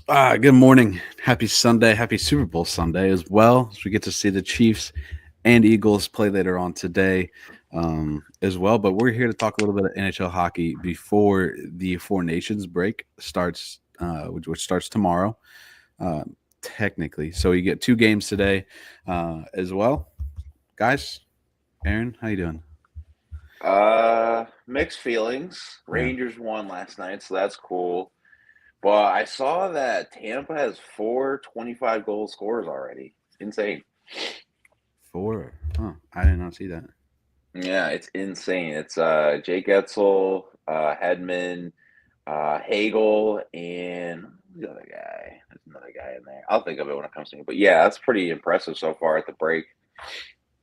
Good morning. Happy Sunday. Happy Super Bowl Sunday as well. As we get to see the Chiefs and Eagles play later on today as well. But we're here to talk a little bit of NHL hockey before the Four Nations break starts, which starts tomorrow, uh, technically. So you get two games today as well. Guys, Aaron, how you doing? Mixed feelings. Yeah. Rangers won last night, so that's cool. But I saw that Tampa has four 25-goal scorers already. Insane. Four. Huh. I did not see that. Yeah, it's insane. It's Jake Etzel, Hedman, Hagel, and who's the other guy? There's another guy in there. I'll think of it when it comes to me. But yeah, that's pretty impressive so far at the break.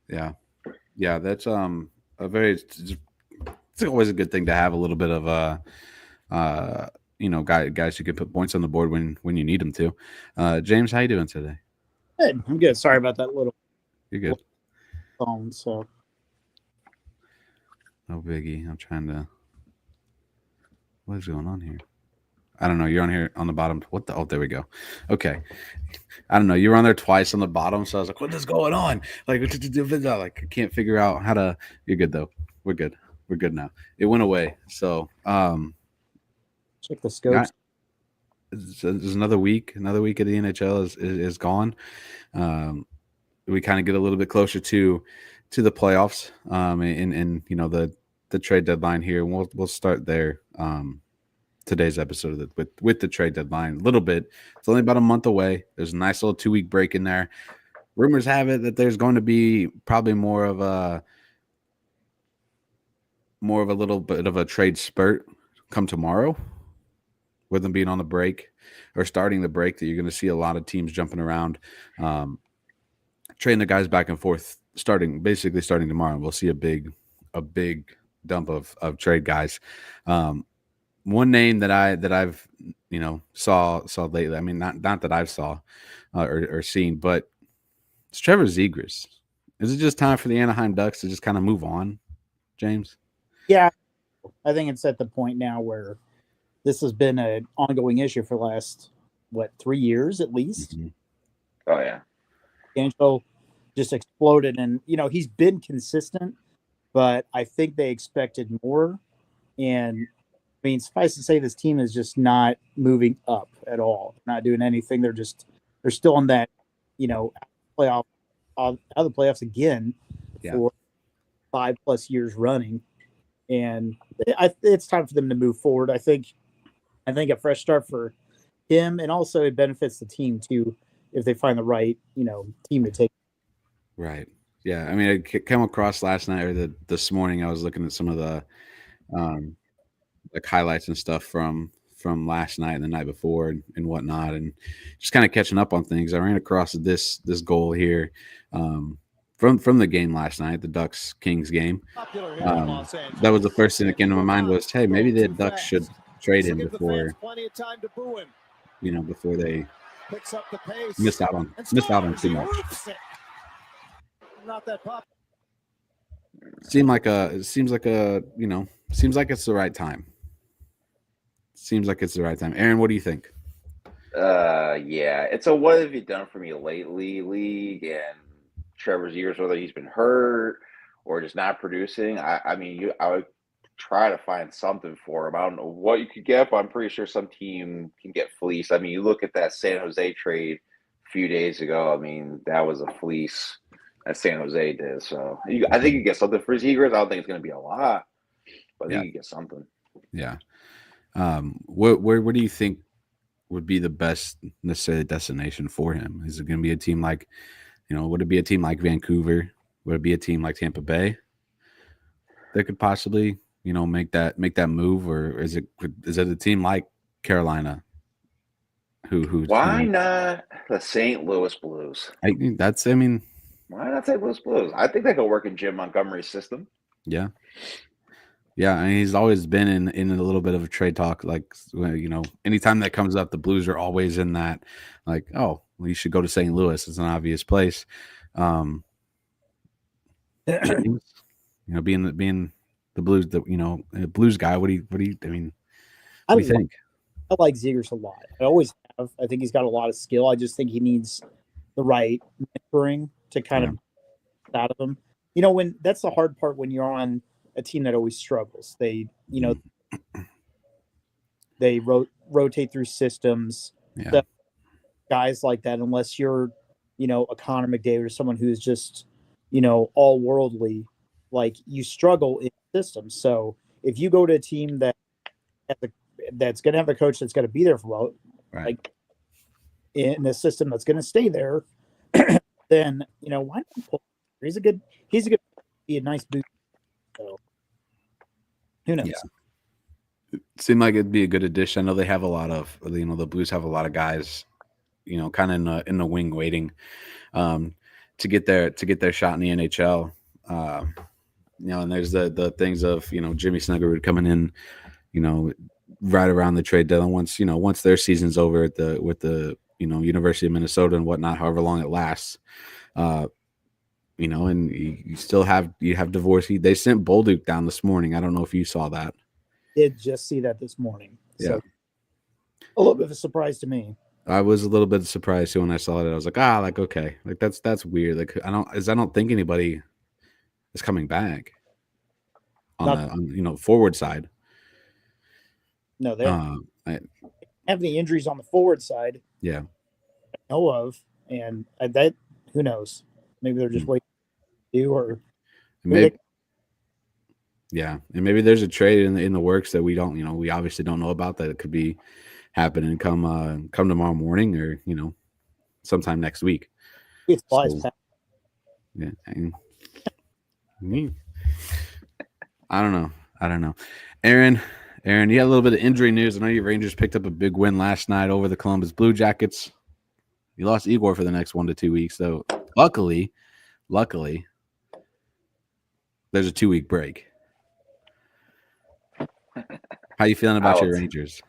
Yeah. Yeah. That's a very it's always a good thing to have a little bit of guys who can put points on the board when you need them to. James, how you doing today? Good. I'm good. Sorry about that little You're good. phone. So No biggie. I'm trying to. What is going on here? I don't know. You're on here on the bottom. What the? Oh, there we go. Okay. I don't know. You were on there twice on the bottom, so I was like, "What is going on?" Like, I can't figure out how to. You're good though. We're good. We're good now. It went away. So, check the scopes. there's another week. Another week of the NHL is gone. We kind of get a little bit closer to the playoffs, and the trade deadline here. And we'll start there. Today's episode of with the trade deadline a little bit. It's only about a month away. There's a nice little 2-week break in there. Rumors have it that there's going to be probably more of a little bit of a trade spurt come tomorrow, with them being on the break or starting the break, that you're going to see a lot of teams jumping around, trading the guys back and forth, basically starting tomorrow. We'll see a big dump of trade guys. One name that I've saw lately. I mean, not that I've saw or seen, but it's Trevor Zegras. Is it just time for the Anaheim Ducks to just kind of move on, James? Yeah, I think it's at the point now where this has been an ongoing issue for the last 3 years at least. Mm-hmm. Oh yeah, NHL just exploded, and he's been consistent, but I think they expected more. And I mean, suffice to say, this team is just not moving up at all. Not doing anything. They're still on that, playoff out of the playoffs again for 5+ years running, and it's time for them to move forward. I think a fresh start for him, and also it benefits the team too if they find the right team to take. Right. Yeah. I mean, I came across last night or this morning. I was looking at some of the like highlights and stuff from last night and the night before and whatnot, and just kind of catching up on things. I ran across this goal here from the game last night, the Ducks Kings game. That was the first thing that came to my mind was, hey, maybe the Ducks should trade him before before they missed out on too much. Not that popular. Seems like it's the right time. Seems like it's the right time. Aaron, what do you think? Yeah. It's a what have you done for me lately league, and Trevor Zegras, whether he's been hurt or just not producing. I would try to find something for him. I don't know what you could get, but I'm pretty sure some team can get fleeced. I mean, you look at that San Jose trade a few days ago. I mean, that was a fleece that San Jose did. So I think you get something for Zegras. I don't think it's going to be a lot, but I think you get something. Yeah. Where do you think would be the best necessarily destination for him? Is it going to be a team like, would it be a team like Vancouver? Would it be a team like Tampa Bay that could possibly, make that move, or is it a team like Carolina? Who? Why not the St. Louis Blues? Why not St. Louis Blues? I think they could work in Jim Montgomery's system. Yeah. Yeah, I mean, he's always been in a little bit of a trade talk. Like, anytime that comes up, the Blues are always in that. Like, oh, well, you should go to St. Louis. It's an obvious place. James, being the Blues, Blues guy. What do you? I mean, what do you think? I like Zegras a lot. I always have. I think he's got a lot of skill. I just think he needs the right mentoring to kind of out of him. When that's the hard part when you're on a team that always struggles. They rotate through systems. Yeah. So guys like that, unless you're, a Connor McDavid or someone who's just, all worldly, like you struggle in systems. So if you go to a team that's going to have a coach that's going to be there for a while, Right. like in a system that's going to stay there, then why not pull? He's a good be a nice boost. So who knows? Yeah. It seemed like it'd be a good addition. I know they have a lot of the Blues have a lot of guys, kind of in the wing waiting to get their shot in the NHL. And there's the things of Jimmy Snuggerud coming in, right around the trade deadline once their season's over with the University of Minnesota and whatnot, however long it lasts. And you still have Dvorsky. They sent Bolduc down this morning. I don't know if you saw that. Did just see that this morning. Yeah. So a little bit of a surprise to me. I was a little bit surprised too when I saw it. I was like, okay, like that's weird. Like I don't think anybody is coming back on forward side. No, they don't have any injuries on the forward side. Yeah, I know of, and that who knows? Maybe they're just waiting to do, or maybe. Yeah, and maybe there's a trade in the works that we don't, we obviously don't know about, that it could be happening come tomorrow morning or sometime next week. It's yeah, I don't know. Aaron, you had a little bit of injury news. I know your Rangers picked up a big win last night over the Columbus Blue Jackets. You lost Igor for the next 1 to 2 weeks, so luckily, there's a 2-week break. How you feeling about your Rangers?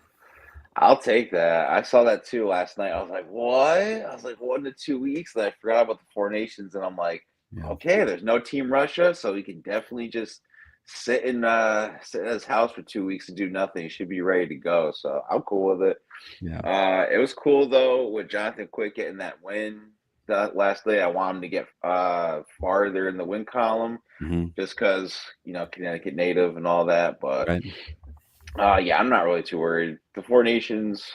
I'll take that. I saw that too last night. I was like, what? I was like, 1 to 2 weeks. And I forgot about the 4 Nations. And I'm like, okay, there's no Team Russia. So he can definitely just sit in his house for 2 weeks and do nothing. He should be ready to go. So I'm cool with it. Yeah. It was cool, though, with Jonathan Quick getting that win last night. I want him to get farther in the win column just because, Connecticut native and all that. But right. I'm not really too worried. The 4 Nations,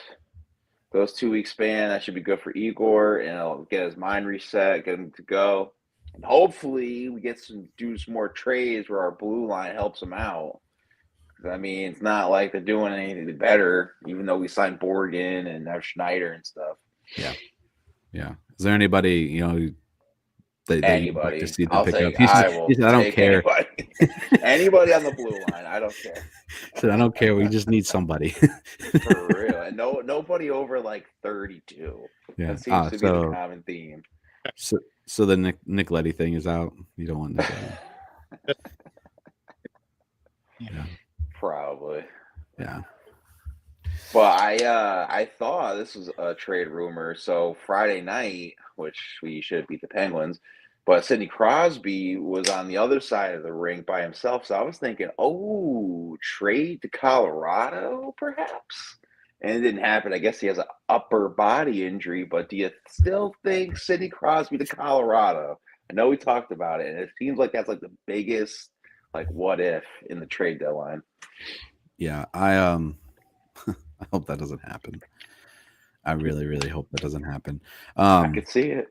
those 2-week span, that should be good for Igor, and it'll get his mind reset, get him to go. And hopefully we get do some more trades where our blue line helps him out. I mean, it's not like they're doing anything better, even though we signed Borgen and have Schneider and stuff. Yeah. Yeah. Is there anybody, that anybody you like to see I'll pick take, up? I will I don't take care. Anybody on the blue line, I don't care. I don't care. We just need somebody. For real. And nobody over like 32. Yeah. That seems to be the common theme. So the Nick Leddy thing is out. You don't want Nick Leddy. Yeah. Probably. Yeah. But I thought this was a trade rumor. So Friday night, which we should beat the Penguins, but Sidney Crosby was on the other side of the rink by himself. So I was thinking, trade to Colorado, perhaps? And it didn't happen. I guess he has an upper body injury, but do you still think Sidney Crosby to Colorado? I know we talked about it, and it seems like that's like the biggest, what if in the trade deadline. Yeah, I hope that doesn't happen. I really, really hope that doesn't happen. I could see it.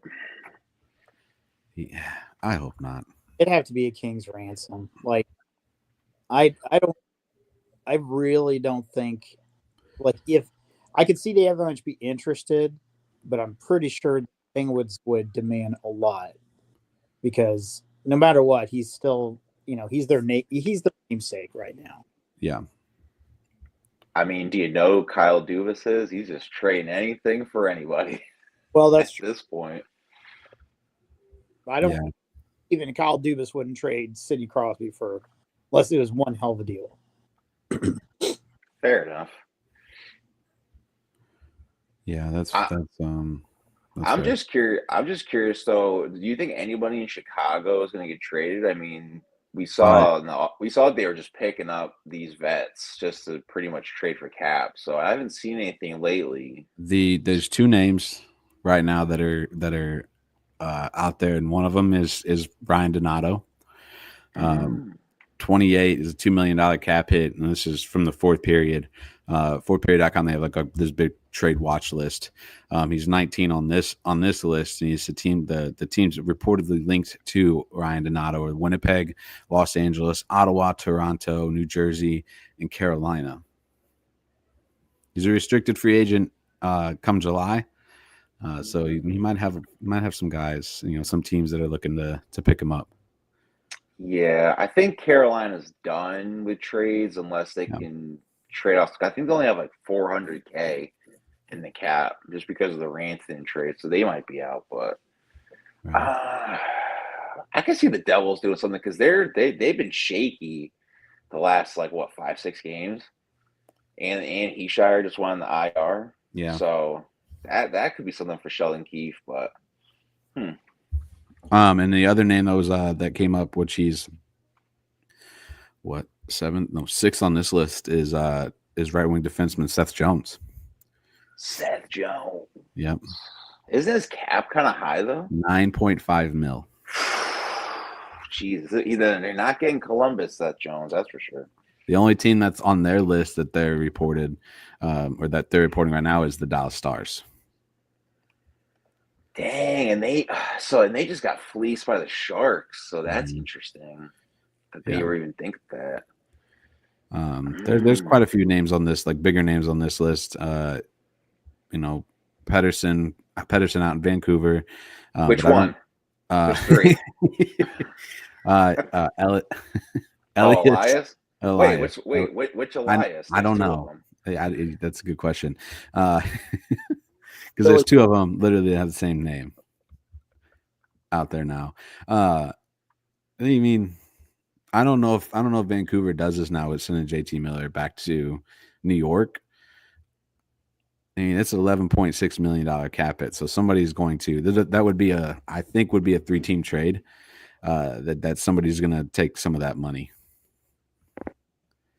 Yeah, I hope not. It'd have to be a king's ransom. I really don't think. If I could see the Avalanche be interested, but I'm pretty sure the Penguins would demand a lot because no matter what, he's still, he's their namesake right now. Yeah. I mean, do you know who Kyle Dubas is? He's just trading anything for anybody. Well, that's at this point. I don't even Kyle Dubas wouldn't trade Sidney Crosby unless it was one hell of a deal. Fair enough. Yeah, that's I'm fair. just curious. I'm just curious though. Do you think anybody in Chicago is going to get traded? I mean, we saw they were just picking up these vets just to pretty much trade for cap. So I haven't seen anything lately. There's two names right now that are out there, and one of them is Brian Donato. 28 is a $2 million cap hit, and this is from the fourth period. Fourthperiod.com, they have like this big trade watch list. He's 19 on this list, and he's the teams reportedly linked to Ryan Donato are Winnipeg, Los Angeles, Ottawa, Toronto, New Jersey, and Carolina. He's a restricted free agent come July. So he might have some guys, some teams that are looking to pick him up. Yeah, I think Carolina's done with trades unless they can trade off. I think they only have like $400K in the cap just because of the Rantanen trade, so they might be out. But I can see the Devils doing something because they've been shaky the last 5-6 games, and Heeshire just went on the IR. Yeah, so that could be something for Sheldon Keefe, but. And the other name that came up, which he's sixth on this list, is right wing defenseman Seth Jones. Seth Jones. Yep. Isn't his cap kind of high though? $9.5 million. Jeez, they're not getting Columbus, Seth Jones, that's for sure. The only team that's on their list that they're reported, or that they're reporting right now, is the Dallas Stars. Dang, and they just got fleeced by the Sharks, so that's interesting that they were even think of that. There's quite a few names on this, like bigger names on this list. Pedersen out in Vancouver. Which one? There's three. Elias. Elias. Elias. Wait, which Elias? I don't know. That's a good question. Because there's two of them literally that have the same name out there now. I don't know if Vancouver does this now with sending JT Miller back to New York. I mean, it's an $11.6 million cap hit. So somebody's going to that would be a 3-team trade. That somebody's going to take some of that money.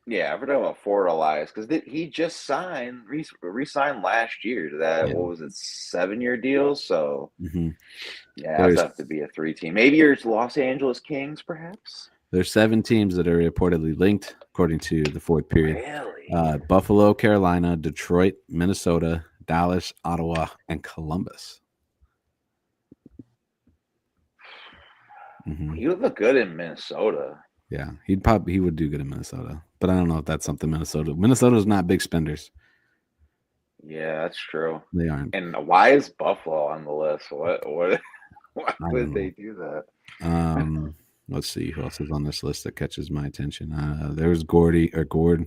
Yeah, I've heard about Ford Elias because he just re-signed last year to that. What was it, 7-year deal? So that's have to be a 3-team. Maybe your Los Angeles Kings, perhaps. There's 7 teams that are reportedly linked, according to the fourth period. Really? Buffalo, Carolina, Detroit, Minnesota, Dallas, Ottawa, and Columbus. He would look good in Minnesota. Yeah, he would do good in Minnesota, but I don't know if that's something Minnesota's not big spenders. Yeah, that's true. They aren't. And why is Buffalo on the list? Why would they do that? Let's see who else is on this list that catches my attention. There's Gordy. Gordy,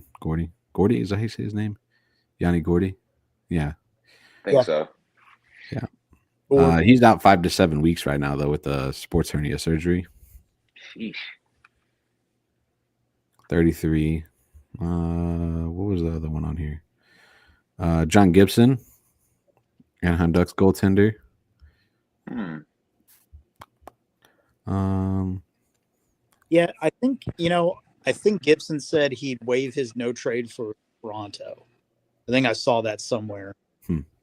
is that how you say his name? Yanni Gordy? Yeah. I think so. Yeah. He's out 5 to 7 weeks right now, though, with the sports hernia surgery. Sheesh. 33. What was the other one on here? John Gibson, Anaheim Ducks goaltender. Yeah, I think Gibson said he'd waive his no trade for Toronto. I think I saw that somewhere.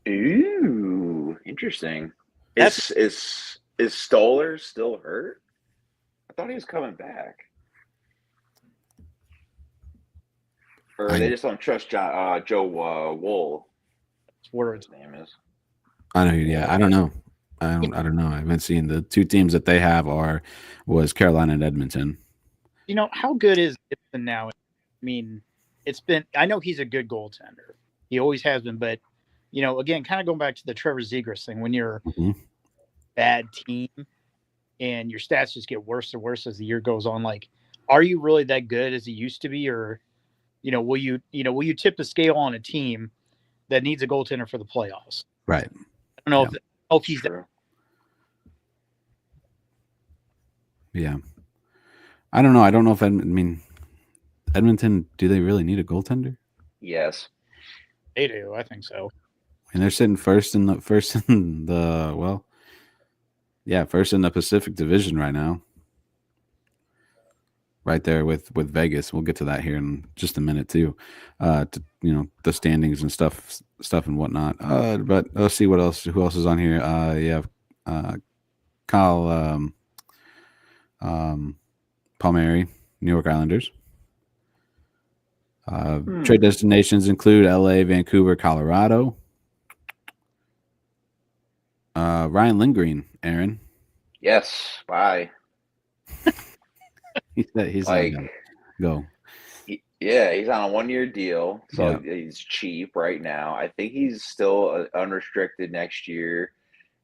Ooh, interesting. Is Stoller still hurt? I thought he was coming back. Or they just don't trust Joe Wool. That's what his name is. I know. Yeah, I don't know. I don't know. I haven't seen the 2 teams that they have was Carolina and Edmonton. How good is Gibson now? I mean, I know he's a good goaltender. He always has been, but again, kind of going back to the Trevor Zegras thing, when you're a bad team and your stats just get worse and worse as the year goes on, are you really that good as he used to be, or will you tip the scale on a team that needs a goaltender for the playoffs? Right. I don't know if he's there. Yeah. I don't know. I don't know if Edmonton, do they really need a goaltender? Yes. They do. I think so. And they're sitting first in the Pacific Division right now. right there with Vegas. We'll get to that here in just a minute too. The standings and stuff and whatnot. But let's see who else is on here. You have Kyle Palmieri, New York Islanders. Trade destinations include LA, Vancouver, Colorado. Ryan Lindgren, Aaron. Yes, bye. He's like, go. He's on a 1-year deal, so he's cheap right now. I think he's still unrestricted next year.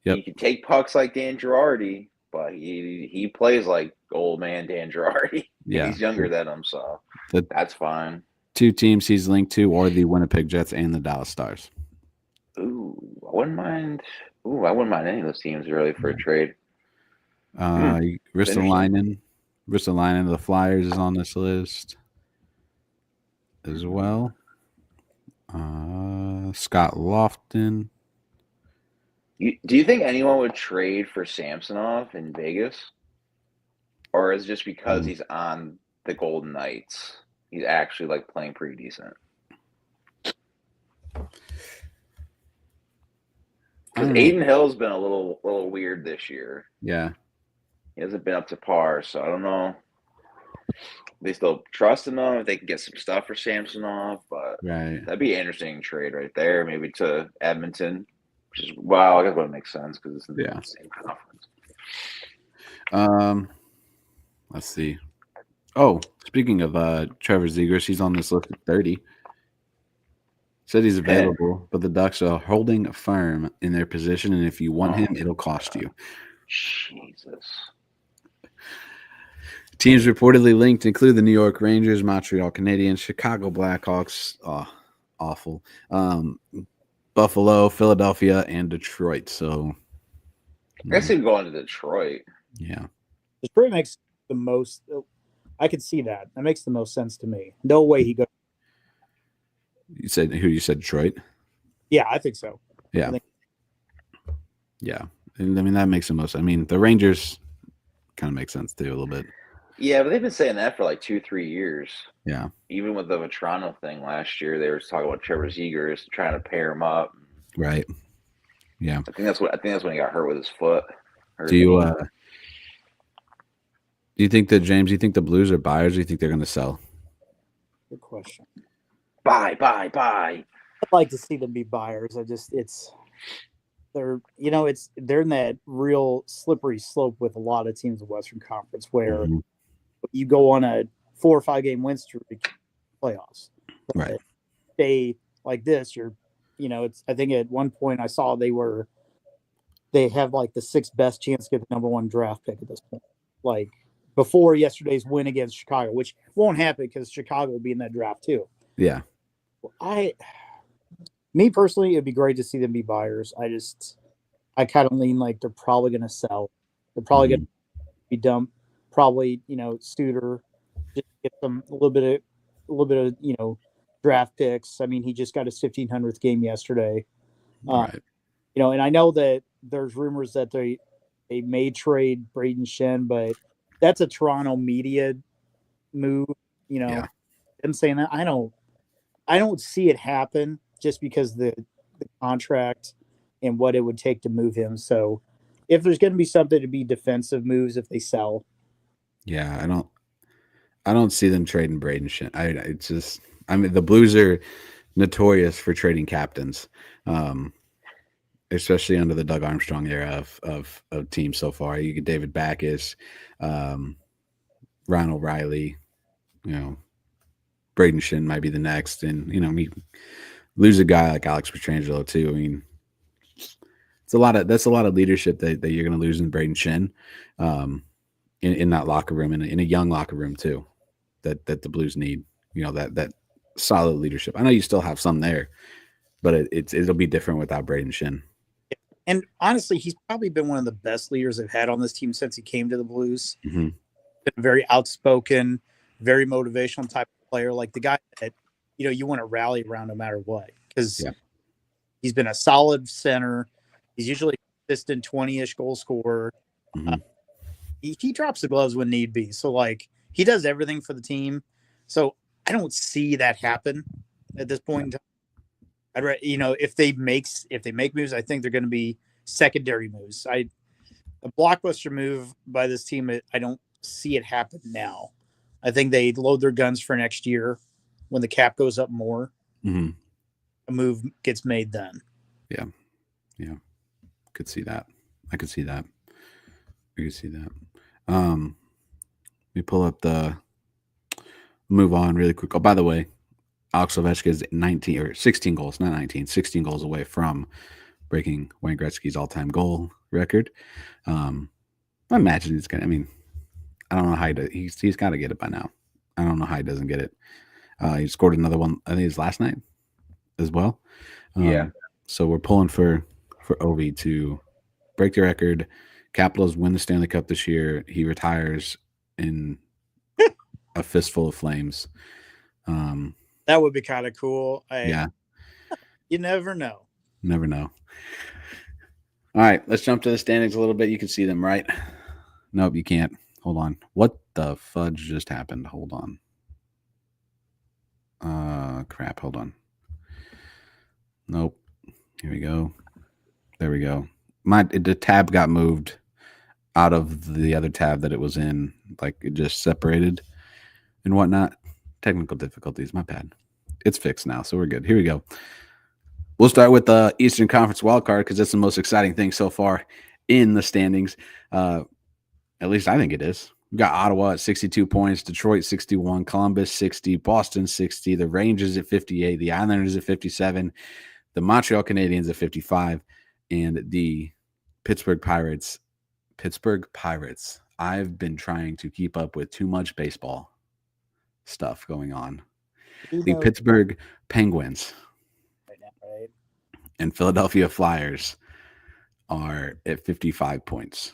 Yep. He can take pucks like Dan Girardi, but he plays like old man Dan Girardi. Yeah, he's younger than him, so that's fine. 2 teams he's linked to are the Winnipeg Jets and the Dallas Stars. I wouldn't mind any of those teams really for a trade. Ristolainen of the Flyers is on this list as well. Scott Lofton. Do you think anyone would trade for Samsonov in Vegas? Or is it just because he's on the Golden Knights? He's actually like playing pretty decent. Because Aiden Hill's been a little weird this year. Yeah. He hasn't been up to par, so I don't know. They still trust him, if they can get some stuff for Samsonov, but that'd be an interesting trade right there, maybe to Edmonton, which is, I guess that makes sense because it's in the same conference. Let's see. Oh, speaking of Trevor Zegras, he's on this list at 30. Said he's available, but the Ducks are holding firm in their position, and if you want him, it'll cost you. Jesus. Teams reportedly linked include the New York Rangers, Montreal Canadiens, Chicago Blackhawks, awful, Buffalo, Philadelphia, and Detroit. So I guess he'd go into Detroit. Yeah. Detroit makes the most – I could see that. That makes the most sense to me. No way he goes. You said Detroit? Yeah, I think so. Yeah. Yeah. And, I mean, that makes the most – I mean, the Rangers kind of make sense too a little bit. Yeah, but they've been saying that for like 2-3 years. Yeah. Even with the Vetrano thing last year, they were talking about Trevor Zegras trying to pair him up. Right. Yeah. I think that's when he got hurt with his foot. Do you think that, James, do you think the Blues are buyers or do you think they're going to sell? Good question. Buy. I'd like to see them be buyers. They're in that real slippery slope with a lot of teams in the Western Conference where you go on a 4 or 5 game win streak playoffs. Right. They like this, I think at one point I saw they have like the 6th best chance to get the number 1 draft pick at this point. Like before yesterday's win against Chicago, which won't happen because Chicago will be in that draft too. Yeah. Me personally, it'd be great to see them be buyers. I kind of lean like they're probably going to sell. They're probably going to be dumped. Probably, Suter, just get a little bit of draft picks. I mean, he just got his 1500th game yesterday. Right. And I know that there's rumors that they may trade Braden Shen, but that's a Toronto media move. Them saying that I don't see it happen just because the contract and what it would take to move him. So if there's going to be something to be defensive moves if they sell. Yeah, I don't see them trading Braden Shen. The Blues are notorious for trading captains, especially under the Doug Armstrong era of teams so far. You get David Backes, Ryan O'Reilly, Braden Shen might be the next, and we lose a guy like Alex Pietrangelo too. I mean, that's a lot of leadership that you're going to lose in Braden Shen, in that locker room, in a young locker room too, that the Blues need. That solid leadership. I know you still have some there, but it'll be different without Braden Shen. And honestly, he's probably been one of the best leaders they've had on this team since he came to the Blues. Mm-hmm. Been very outspoken, very motivational type of player, like the guy that you want to rally around no matter what, because he's been a solid center. He's usually consistent 20-ish goal scorer. Mm-hmm. He drops the gloves when need be. So, like, he does everything for the team. So I don't see that happen at this point in time. If they make moves, I think they're going to be secondary moves. A blockbuster move by this team, I don't see it happen now. I think they load their guns for next year when the cap goes up more. Mm-hmm. A move gets made then. Yeah. Could see that. I could see that. We pull up move on really quick. Oh, by the way, Alex Ovechkin is 19 or 16 goals, not 19, 16 goals away from breaking Wayne Gretzky's all-time goal record. I imagine he's going to, I don't know how he's got to get it by now. I don't know how he doesn't get it. He scored another one, I think it was last night as well. Yeah. So we're pulling for Ovi to break the record. Capitals win the Stanley Cup this year. He retires in a fistful of flames. That would be kind of cool. Yeah. You never know. Never know. All right, let's jump to the standings a little bit. You can see them, right? Nope, you can't. Hold on. What the fudge just happened? Hold on. Crap. Hold on. Nope. Here we go. There we go. The tab got moved out of the other tab that it was in. Like it just separated and whatnot. Technical difficulties. My bad. It's fixed now, so we're good. Here we go. We'll start with the Eastern Conference wildcard because that's the most exciting thing so far in the standings. At least I think it is. We've got Ottawa at 62 points, Detroit 61, Columbus 60, Boston 60, the Rangers at 58, the Islanders at 57, the Montreal Canadiens at 55, and the Pittsburgh Pirates. I've been trying to keep up with too much baseball stuff going on. The Pittsburgh Penguins right? and Philadelphia Flyers are at 55 points.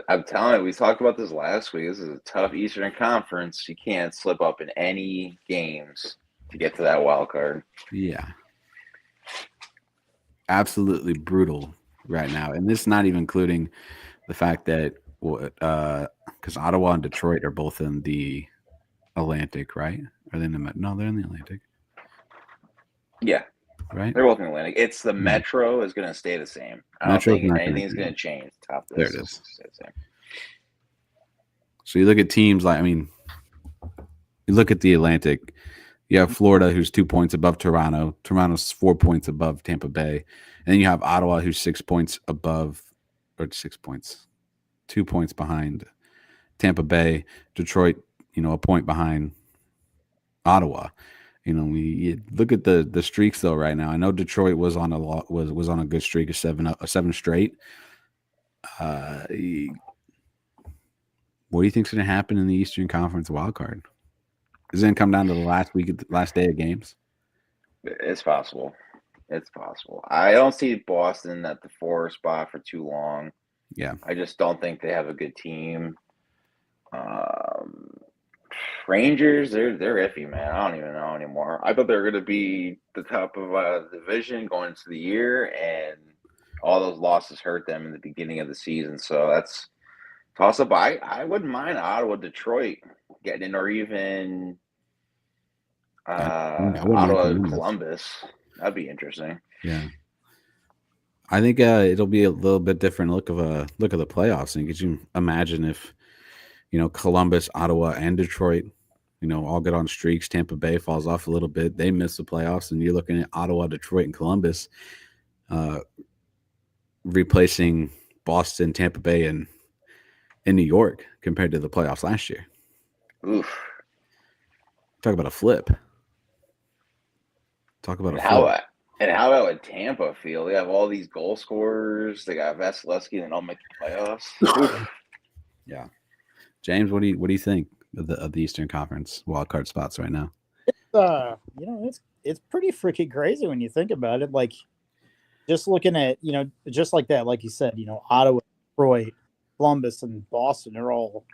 I'm telling you, we talked about this last week. This is a tough Eastern Conference. You can't slip up in any games to get to that wild card. Yeah. Absolutely brutal right now. And this is not even including the fact that because Ottawa and Detroit are both in the Atlantic, right? Are they in the no? They're in the Atlantic. Yeah, right. They're both in the Atlantic. It's the Metro is going to stay the same. I don't think anything's going to change. Top of this. There it is. So you look at teams like you look at the Atlantic. You have Florida, who's 2 points above Toronto. Toronto's 4 points above Tampa Bay, and then you have Ottawa, who's 6 points above, or 6 points. 2 points behind Tampa Bay. Detroit, a point behind Ottawa. We look at the streaks though right now. I know Detroit was on a good streak of seven straight. What do you think's going to happen in the Eastern Conference wild card? Is it going to come down to the last day of games? It's possible. I don't see Boston at the 4 spot for too long. Yeah. I just don't think they have a good team. Rangers, they're iffy, man. I don't even know anymore. I thought they were going to be the top of the division going into the year, and all those losses hurt them in the beginning of the season. So that's toss up. I wouldn't mind Ottawa, Detroit getting in, or even Ottawa, Columbus. That'd be interesting. Yeah. I think it'll be a little bit different look of the playoffs. And could you imagine if, Columbus, Ottawa, and Detroit, all get on streaks. Tampa Bay falls off a little bit. They miss the playoffs, and you're looking at Ottawa, Detroit, and Columbus replacing Boston, Tampa Bay, and New York compared to the playoffs last year. Oof. Talk about a flip. And how about with Tampa feel? They have all these goal scorers. They got Vasilevsky, and they don't make the playoffs. Yeah. James, what do you think of the Eastern Conference wildcard spots right now? It's pretty freaking crazy when you think about it. Like, just looking at just like that, like you said, Ottawa, Detroit, Columbus, and Boston are all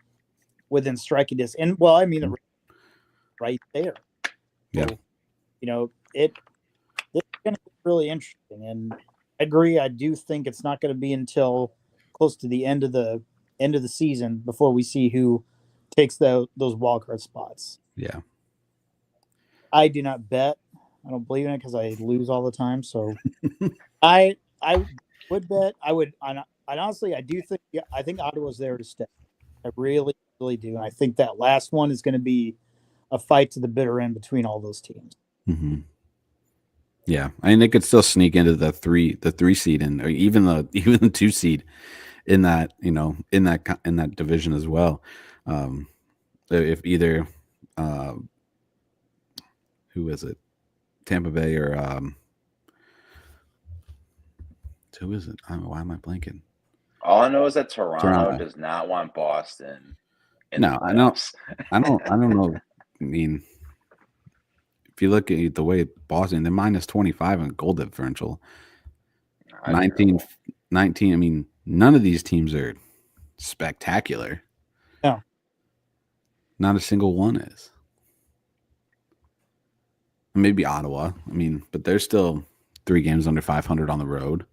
within striking distance. And they're right there. Yeah. So, it's going to be really interesting. And I agree. I do think it's not going to be until close to the end of the end of the season before we see who takes those wildcard spots. Yeah. I do not bet. I don't believe in it because I lose all the time. So I would bet. I honestly, I do think. Yeah, I think Ottawa's there to stay. I really, really do. And I think that last one is going to be a fight to the bitter end between all those teams. Mm-hmm. Yeah, I mean they could still sneak into the three seed and or even the 2 seed in that in that division as well. If either who is it, Tampa Bay or who is it? Why am I blanking? All I know is that Toronto does not want Boston. No, I know. I don't know. I mean, if you look at the way Boston, they're minus 25 on goal differential. 19. I mean, none of these teams are spectacular. No. Not a single one is. Maybe Ottawa. I mean, but they're still 3 games under 500 on the road.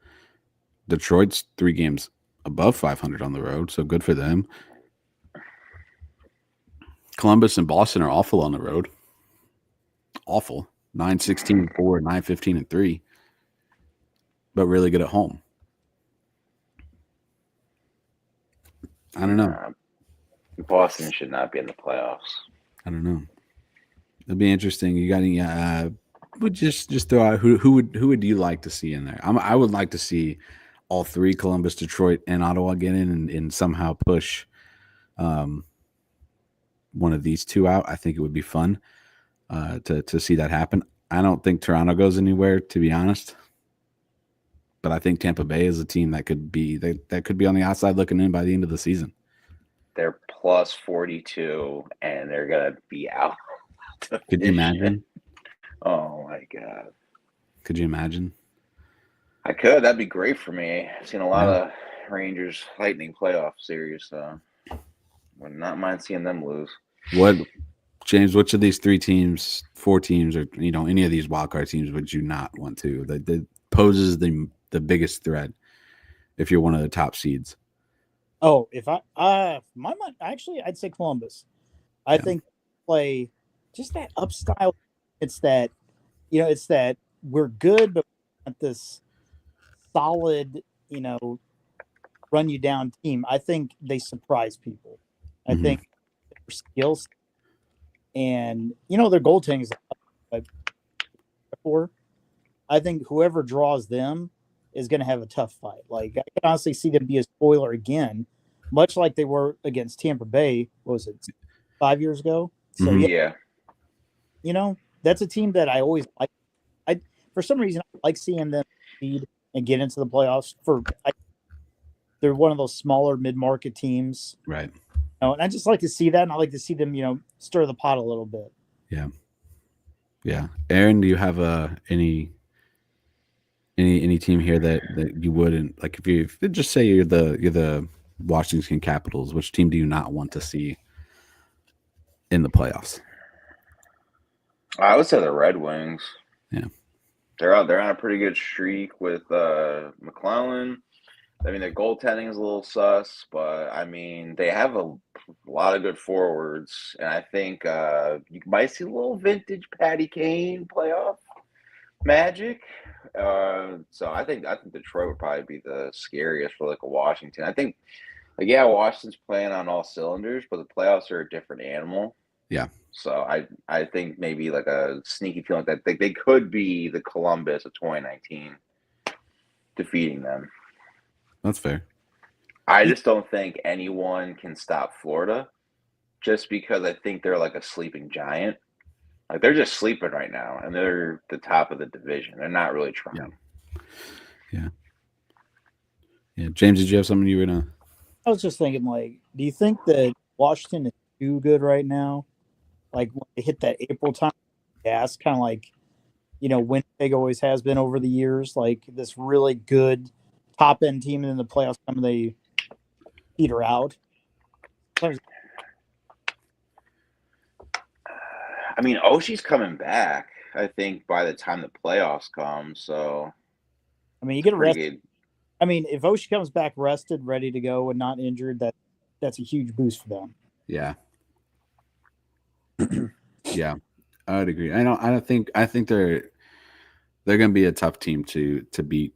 Detroit's 3 games above 500 on the road, so good for them. Columbus and Boston are awful on the road. Awful. 9-16-4, 9-15-3. But really good at home. I don't know. Boston should not be in the playoffs. I don't know. It'll be interesting. You got any? Would just throw out who would you like to see in there? I would like to see all 3, Columbus, Detroit, and Ottawa, get in and somehow push one of these 2 out. I think it would be fun to see that happen. I don't think Toronto goes anywhere, to be honest. But I think Tampa Bay is a team that could be on the outside looking in by the end of the season. They're plus 42, and they're gonna be out. Could you imagine? Oh my god! Could you imagine? I could. That'd be great for me. I've seen a lot of Rangers Lightning playoff series, so would not mind seeing them lose. James, which of these 3 teams, 4 teams, or any of these wildcard teams would you not want to? That poses the biggest threat if you're one of the top seeds. Oh, if my mind, actually, I'd say Columbus. I think play just that up style. It's that we're good, but we want this solid, run you down team. I think they surprise people. I think their skills and their goaltending is before. I think whoever draws them is going to have a tough fight. Like, I can honestly see them be a spoiler again, much like they were against Tampa Bay. What was it, 5 years ago? So yeah. That's a team that I always like. For some reason, I like seeing them lead and get into the playoffs. They're one of those smaller mid-market teams, right? And I just like to see that, and I like to see them, stir the pot a little bit. Yeah. Aaron, do you have any team here that you wouldn't like? If you just say you're the Washington Capitals, which team do you not want to see in the playoffs? I would say the Red Wings. Yeah, they're on a pretty good streak with McClellan. I mean, their goaltending is a little sus, but I mean, they have a lot of good forwards, and I think you might see a little vintage Patty Kane playoff magic. So I think Detroit would probably be the scariest for like a Washington. I think, Washington's playing on all cylinders, but the playoffs are a different animal. Yeah. So I think maybe like a sneaky feeling that they could be the Columbus of 2019, defeating them. That's fair. I just don't think anyone can stop Florida, just because I think they're like a sleeping giant. Like, they're just sleeping right now, and they're the top of the division. They're not really trying. Yeah. James, did you have something you were gonna? I was just thinking, like, do you think that Washington is too good right now? Like, when they hit that April time, gas, kind of like, Winnipeg always has been over the years, like this really good top end team, and in the playoffs time they peter out. I mean, Oshie's coming back, I think, by the time the playoffs come. So, I mean, you get arrested. I mean, if Oshie comes back rested, ready to go, and not injured, that's that's a huge boost for them. Yeah. Yeah, I would agree. I think they're going to be a tough team to beat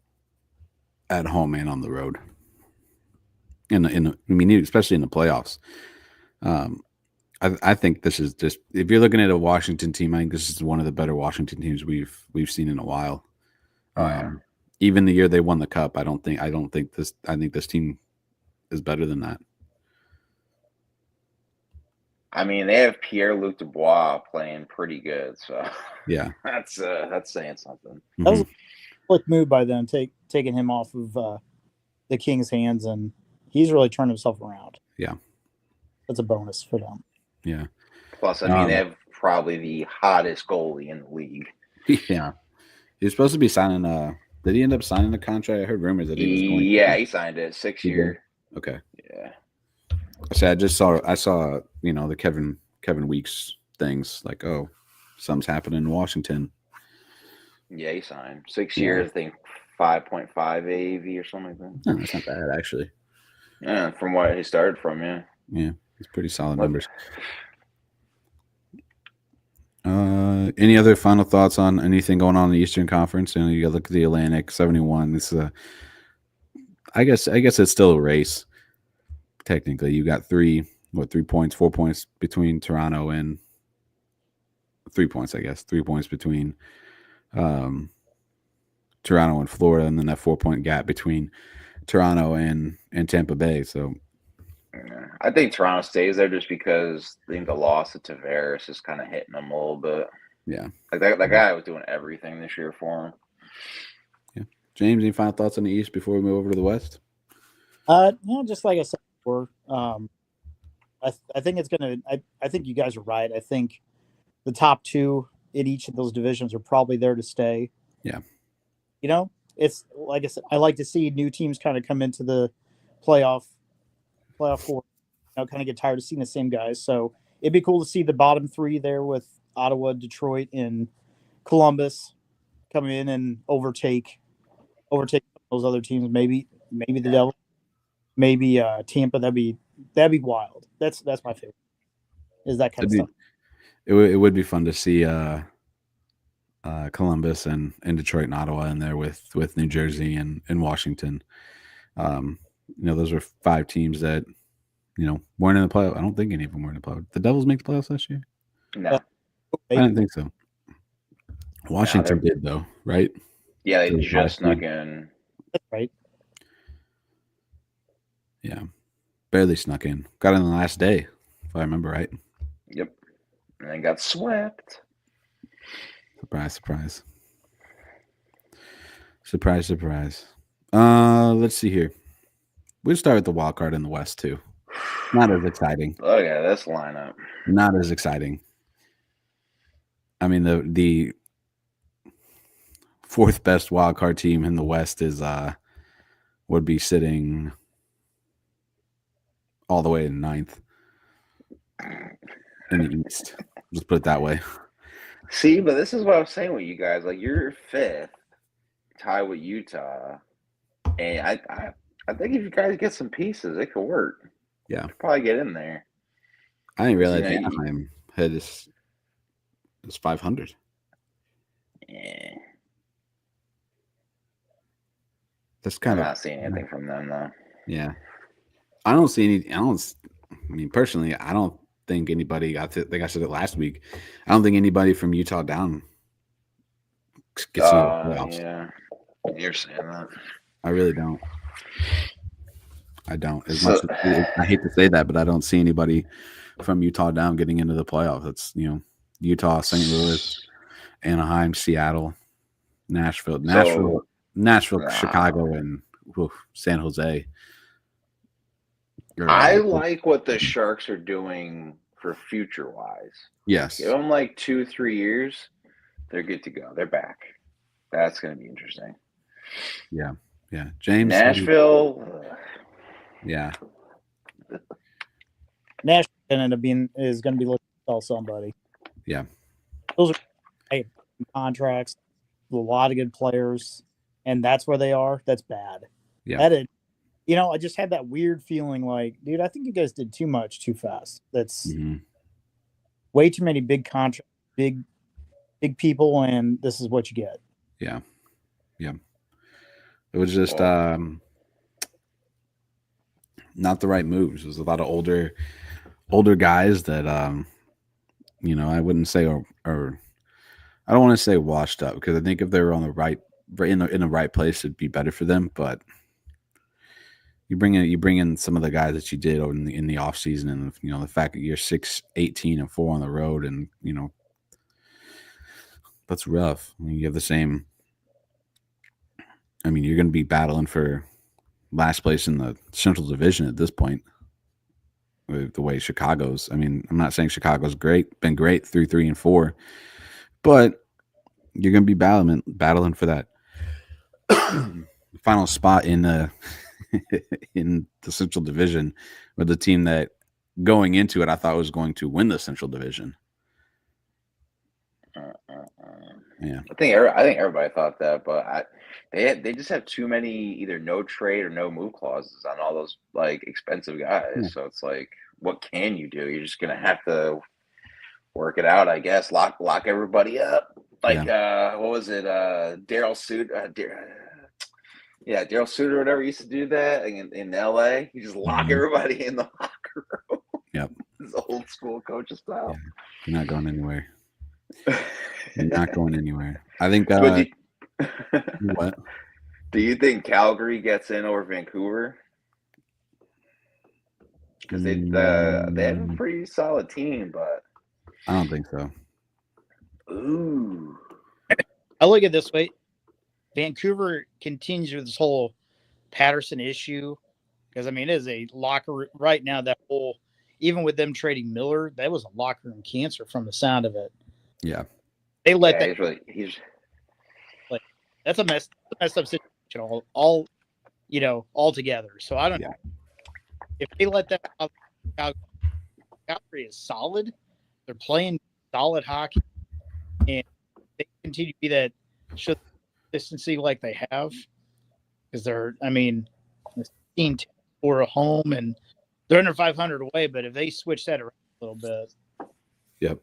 at home and on the road. Especially in the playoffs. I think this is just, if you're looking at a Washington team, I think this is one of the better Washington teams we've seen in a while. Even the year they won the cup, I think this team is better than that. I mean, they have Pierre-Luc Dubois playing pretty good, so Yeah, that's saying something. That was a slick move by them, taking him off of the Kings' hands, and he's really turned himself around. Yeah, that's a bonus for them. Yeah. Plus, I mean, they have probably the hottest goalie in the league. Yeah, he was supposed to be signing. Did he end up signing the contract? I heard rumors that he was going. Yeah, he signed it 6 year. Okay. Yeah. So I saw the Kevin Weeks things like, oh, something's happening in Washington. Yeah, he signed 6 years. I think 5.5 AAV or something like that. No, that's not bad actually. Yeah, from what he started from, yeah. Yeah, it's pretty solid numbers. Any other final thoughts on anything going on in the Eastern Conference? And you look at the Atlantic 71. This is I guess it's still a race. Technically, you got 4 points between Toronto and 3 points, I guess. 3 points between Toronto and Florida, and then that 4-point gap between Toronto and Tampa Bay. So I think Toronto stays there just because I think the loss of Tavares is kind of hitting them a little bit. Yeah. Like that guy was doing everything this year for him. Yeah. James, any final thoughts on the East before we move over to the West? Just like I said before, I think it's gonna. I think you guys are right. I think the top two in each of those divisions are probably there to stay. Yeah. It's like I said, I like to see new teams kind of come into the playoff four. Kind of get tired of seeing the same guys. So it'd be cool to see the bottom three there with Ottawa, Detroit, and Columbus come in and overtake those other teams. Maybe the Devils, maybe Tampa. That'd be wild. That's my favorite. Is that kind of stuff. It would be fun to see Columbus and Detroit and Ottawa in there with New Jersey and Washington. Those are 5 teams that weren't in the playoff. I don't think any of them were in the playoff. The Devils make the playoffs last year? No. I didn't think so. Washington did, though, right? Yeah, they just snuck in. That's right. Yeah. Barely snuck in. Got in the last day, if I remember right. Yep. And then got swept. Surprise, surprise. Surprise, surprise. Let's see here. We'll start with the wild card in the West, too. Not as exciting. Look at this lineup. Not as exciting. I mean, the 4th best wild card team in the West would be sitting all the way in 9th in the East. Just put it that way. See, but this is what I was saying with you guys. Like, you're 5th, tie with Utah, and I think if you guys get some pieces, it could work. Yeah, you could probably get in there. I didn't realize Anaheim had this 500. Yeah, that's kind I'm of not seeing anything from them though. Yeah, I don't see any. I mean, personally, I don't think anybody. I think I said it last week. I don't think anybody from Utah down gets into the playoffs. Yeah, you're saying that. I really don't. I don't. Much as I hate to say that, but I don't see anybody from Utah down getting into the playoffs. It's Utah, St. Louis, Anaheim, Seattle, Nashville, Chicago, and San Jose. I like what the Sharks are doing for future wise. Yes. Give them like 2-3 years, they're good to go. They're back. That's going to be interesting. Yeah. Yeah. James. Nashville. Yeah. Nashville is going to be looking to sell somebody. Yeah. Those are contracts, a lot of good players, and that's where they are. That's bad. Yeah. I just had that weird feeling like, dude, I think you guys did too much too fast. That's way too many big contracts, big people, and this is what you get. Yeah. It was just not the right moves. It was a lot of older guys that I wouldn't say or I don't want to say washed up, because I think if they were on the right in the right place, it'd be better for them. But you bring in some of the guys that you did in the off season, and the fact that you're 6-18-4 on the road, and that's rough. I mean, you have the same. I mean, you're going to be battling for last place in the Central Division at this point, with the way Chicago's. I mean, I'm not saying Chicago's been great through 3 and 4, but you're going to be battling for that final spot in the Central Division, with the team that going into it I thought was going to win the Central Division. Yeah, I think everybody thought that, but they just have too many either no trade or no move clauses on all those like expensive guys. Yeah. So it's like, what can you do? You're just gonna have to work it out, I guess. Lock everybody up. Like what was it? Daryl Suter. Daryl Suter or whatever used to do that in LA. You just lock everybody in the locker room. Yep. It's old school coach style. Yeah. You're not going anywhere. You're not going anywhere. I think what? Do you think Calgary gets in over Vancouver? Because they have a pretty solid team, but I don't think so. Ooh. I look at it this way. Vancouver continues with this whole Patterson issue, because I mean, it is a locker room right now. That whole, even with them trading Miller, that was a locker room cancer from the sound of it. Yeah, they let he's like, that's a messed up situation all together. So I don't know if they let that out. Calgary is solid. They're playing solid hockey, and they continue to be that consistency like they have, because they're, I mean, 16 for a home, and they're under 500 away. But if they switch that around a little bit, yep,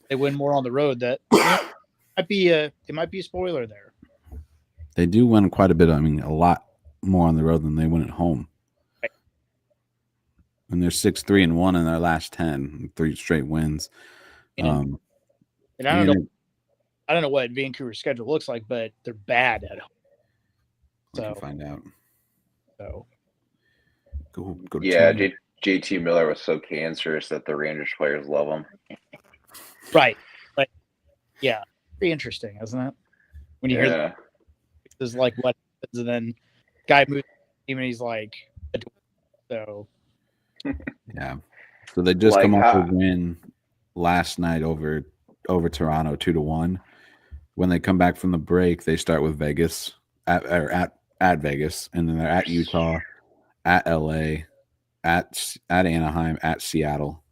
they win more on the road. That might be a spoiler there. They do win quite a bit. I mean, a lot more on the road than they win at home. Right. And they're 6-3-1 in their last 10, 3 straight wins. And I don't know what Vancouver's schedule looks like, but they're bad at home. So we can find out. So go yeah, JT Miller was so cancerous that the Rangers players love him. Right. But yeah, pretty interesting, isn't it? When you hear that, this is like what happens, and then guy moves and he's like, so yeah. So they just come off a win last night over Toronto 2-1. When they come back from the break, they start with Vegas at Vegas, and then they're at Utah, at LA, at Anaheim, at Seattle,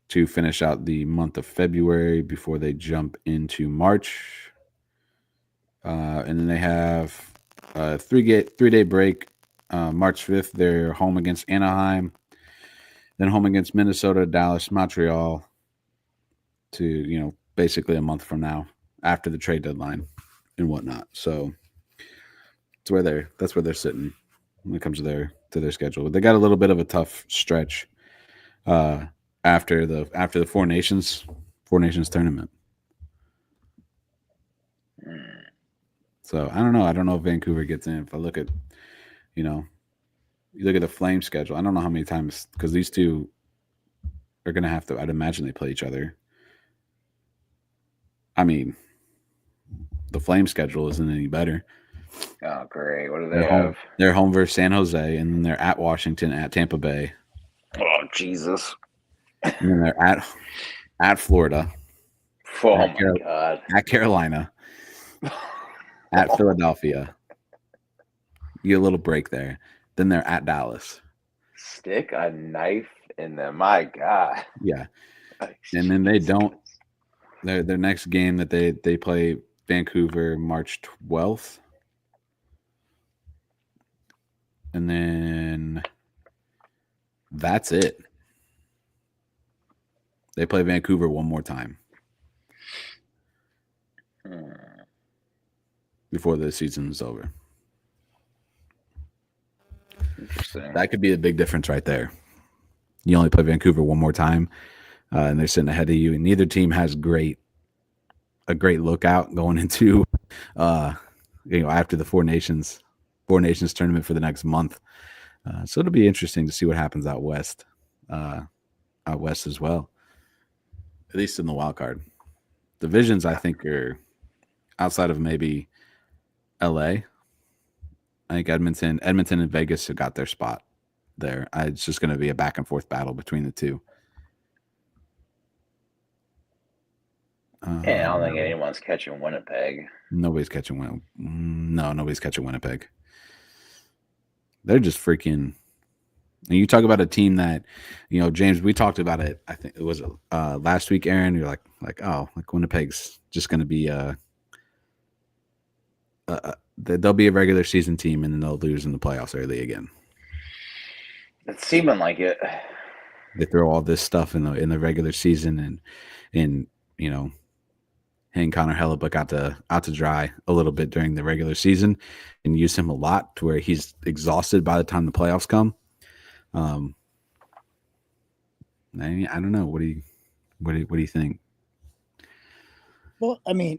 to finish out the month of February before they jump into March. And then they have a 3-day break. March 5th, they're home against Anaheim, then home against Minnesota, Dallas, Montreal, to, basically a month from now, after the trade deadline and whatnot. So that's where they're sitting when it comes to their schedule. They got a little bit of a tough stretch after the Four Nations tournament. So I don't know. I don't know if Vancouver gets in. If I look at, you look at the Flames schedule, I don't know how many times, because these two are going to have to, I'd imagine they play each other. I mean, the Flames schedule isn't any better. Oh, great. What do they have? They're home versus San Jose, and then they're at Washington, at Tampa Bay. Oh, Jesus. And then they're at Florida. Oh, my God. At Carolina. At Philadelphia. You get a little break there. Then they're at Dallas. Stick a knife in them. My God. Yeah. And then they don't. Their next game that they play Vancouver March 12th. And then that's it. They play Vancouver one more time before the season's over. Interesting. That could be a big difference right there. You only play Vancouver one more time, and they're sitting ahead of you, and neither team has a great lookout going into after the Four Nations tournament for the next month. So it'll be interesting to see what happens out west as well, at least in the wild card. Divisions, I think, are outside of maybe LA. I think Edmonton and Vegas have got their spot there. It's just going to be a back and forth battle between the two. I don't think anyone's catching Winnipeg. Nobody's catching Winnipeg. No, nobody's catching Winnipeg. They're just freaking. And you talk about a team that, James, we talked about it. I think it was last week, Aaron. You're like Winnipeg's just going to be they'll be a regular season team and then they'll lose in the playoffs early again. It's seeming like it. They throw all this stuff in the regular season and Connor Hellebuck out to dry a little bit during the regular season and use him a lot to where he's exhausted by the time the playoffs come. I don't know. What do you think? Well, I mean,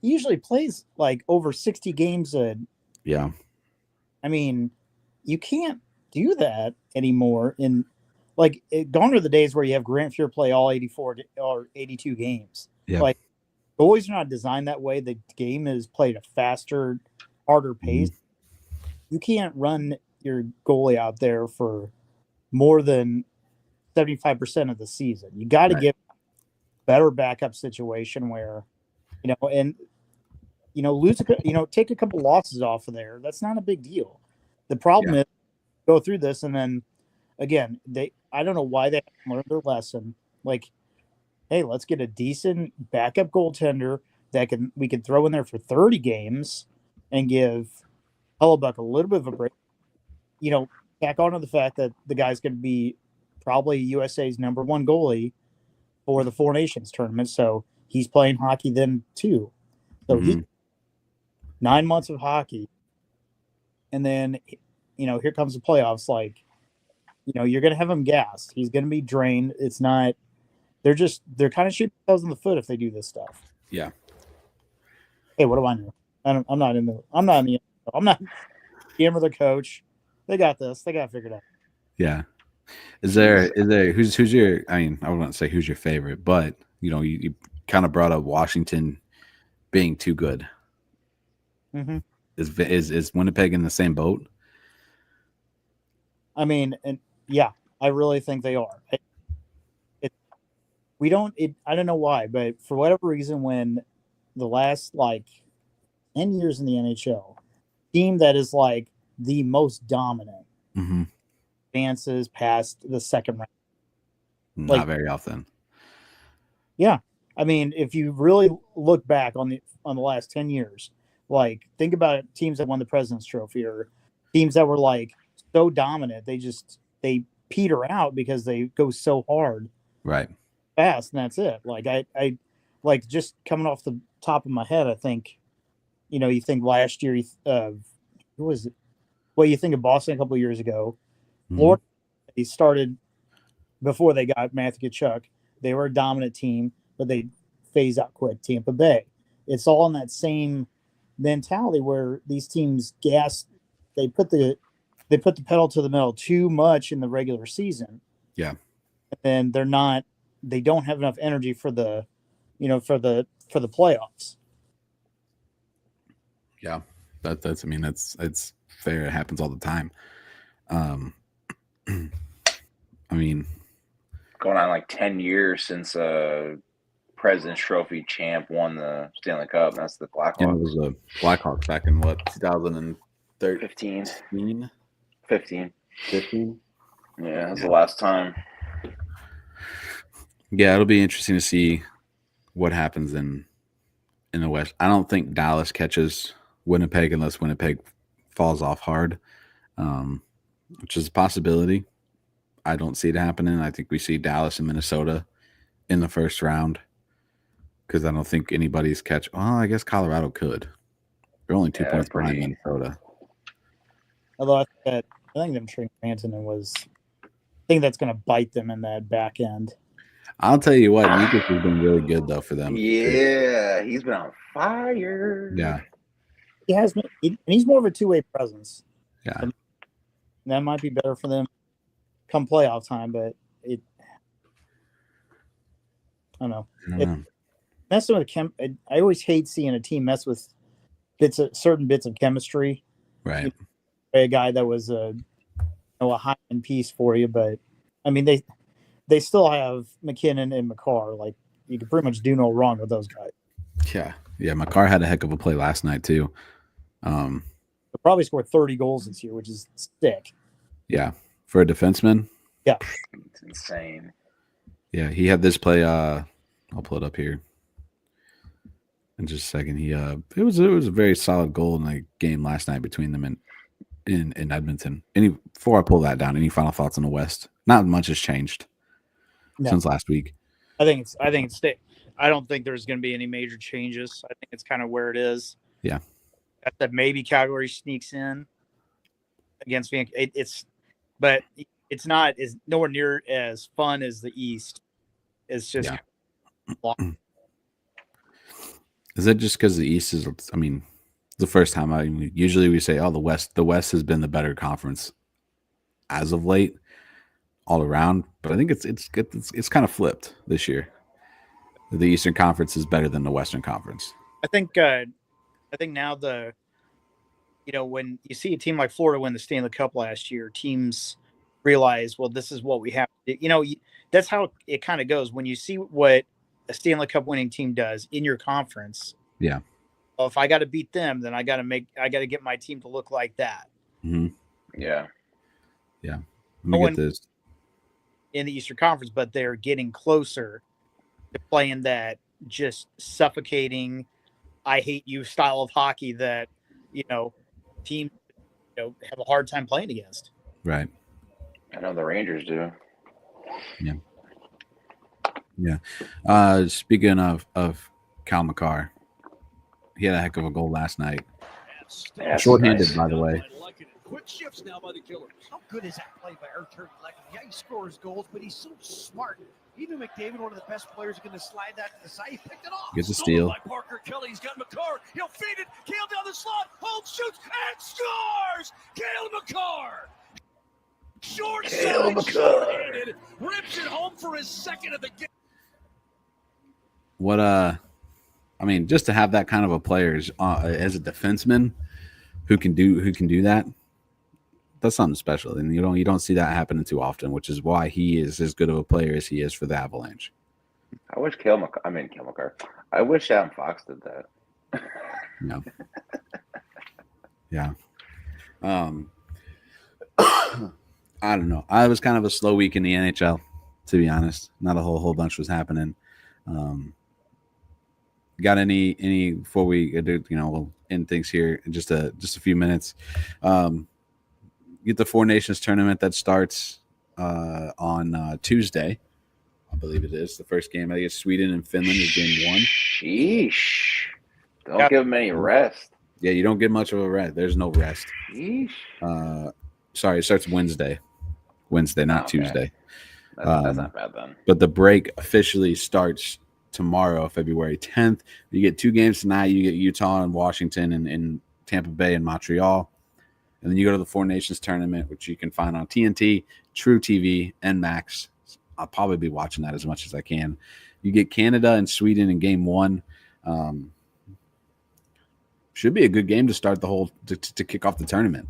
he usually plays like over 60 games Yeah. I mean, you can't do that anymore. Gone are the days where you have Grant Fuhr play all 84 or 82 games. Yeah. Like, goalies are not designed that way. The game is played a faster, harder pace. Mm-hmm. You can't run your goalie out there for more than 75% of the season. You got to get better backup situation where, take a couple losses off of there. That's not a big deal. The problem is go through this and then again, I don't know why they haven't learned their lesson. Like, hey, let's get a decent backup goaltender that we can throw in there for 30 games and give Hellebuck a little bit of a break. Back on to the fact that the guy's going to be probably USA's number one goalie for the Four Nations tournament. So he's playing hockey then too. So he 9 months of hockey. And then, here comes the playoffs. Like, you're going to have him gassed. He's going to be drained. It's not, they're kind of shooting themselves in the foot if they do this stuff. Yeah. Hey, what do I know? I'm not in the game or the coach. They got this. They got it figured out. Yeah. Is there who's your, I wouldn't say who's your favorite, but you kind of brought up Washington being too good. Mm-hmm. Is Winnipeg in the same boat? I really think they are. I don't know why, but for whatever reason, when the last 10 years in the NHL, team that is the most dominant advances past the second round. Not very often. Yeah. If you really look back on the last 10 years, think about teams that won the President's Trophy or teams that were so dominant, they peter out because they go so hard. Right. Fast, and that's it. I just coming off the top of my head, I think, you think last year, who was it? Well, you think of Boston a couple of years ago. Florida, they started before they got Matthew Tkachuk. They were a dominant team, but they phased out quick. Tampa Bay. It's all in that same mentality where these teams they put the pedal to the metal too much in the regular season. Yeah. And they don't have enough energy for the playoffs. Yeah. It's fair. It happens all the time. Going on 10 years since President's Trophy champ won the Stanley Cup. That's the Blackhawks. Yeah, it was the Blackhawks back in 2013? 15. Yeah, that's the last time. Yeah, it'll be interesting to see what happens in the West. I don't think Dallas catches Winnipeg unless Winnipeg falls off hard. which is a possibility. I don't see it happening. I think we see Dallas and Minnesota in the first round because I don't think anybody's catch. Well, I guess Colorado could. They're only 2 points behind Minnesota. Although I think them trading Rantanen was, I think that's going to bite them in that back end. I'll tell you what, Nikas has been really good though for them. Yeah, he's been on fire. Yeah, he has been, and he's more of a two-way presence. Yeah, and that might be better for them come playoff time, but I don't know. Messing with I always hate seeing a team mess with certain bits of chemistry. Right. A guy that was a high end piece for you, but I mean they still have McKinnon and McCarr. Like you could pretty much do no wrong with those guys. Yeah. McCarr had a heck of a play last night too. They'll probably scored 30 goals this year, which is sick. Yeah, for a defenseman. Yeah, it's insane. Yeah, he had this play. I'll pull it up here in just a second. It was a very solid goal in the game last night between them in Edmonton. Before I pull that down, any final thoughts on the West? Not much has changed since last week. I think it's I don't think there's going to be any major changes. I think it's kind of where it is. Yeah, that maybe Calgary sneaks in against Vancouver. But it's not is nowhere near as fun as the East. It's just. Yeah. Is it just because the East is? I mean, the first time usually we say, "Oh, the West." The West has been the better conference as of late, all around. But I think it's kind of flipped this year. The Eastern Conference is better than the Western Conference. I think now when you see a team like Florida win the Stanley Cup last year, teams realize, well, this is what we have to do. That's how it kind of goes. When you see what a Stanley Cup winning team does in your conference. Yeah. Well, if I got to beat them, then I got to get my team to look like that. Mm-hmm. Yeah. Yeah. Let me get this. In the Eastern Conference, but they're getting closer to playing that just suffocating, I hate you style of hockey that, teams have a hard time playing against. Right. I know the Rangers do. Yeah. Yeah. Speaking of Cal McCarr, he had a heck of a goal last night. Short-handed, nice. By the way. Quick shifts now by the Killers. How good is that play by Artur Lekin? Yeah, he scores goals, but he's so smart. Even McDavid, one of the best players, going to slide that to the side. He picked it off. Gets a steal. By Parker Kelly. He's got McCarr. He'll feed it. Kale down the slot. Holmes shoots and scores. Kale McCarr. Short-handed. Rips it home for his second of the game. What just to have that kind of a player as a defenseman who can do that, that's something special, and you don't see that happening too often, which is why he is as good of a player as he is for the Avalanche. I wish Kale McCarr. I wish Adam Fox did that. No. Yeah. I don't know. I was kind of a slow week in the NHL, to be honest. Not a whole bunch was happening. Got any before we do? We'll end things here in just a few minutes. Get the Four Nations tournament that starts on Tuesday. I believe it is the first game. I think it's Sweden and Finland is game one. Sheesh! Don't give them any rest. Yeah, you don't get much of a rest. There's no rest. Sheesh. Sorry, it starts Wednesday. Wednesday, not Tuesday. That's not bad then. But the break officially starts tomorrow, February 10th. You get 2 games tonight. You get Utah and Washington and Tampa Bay and Montreal. And then you go to the Four Nations tournament, which you can find on TNT, True TV, and Max. I'll probably be watching that as much as I can. You get Canada and Sweden in game one. Should be a good game to start to kick off the tournament.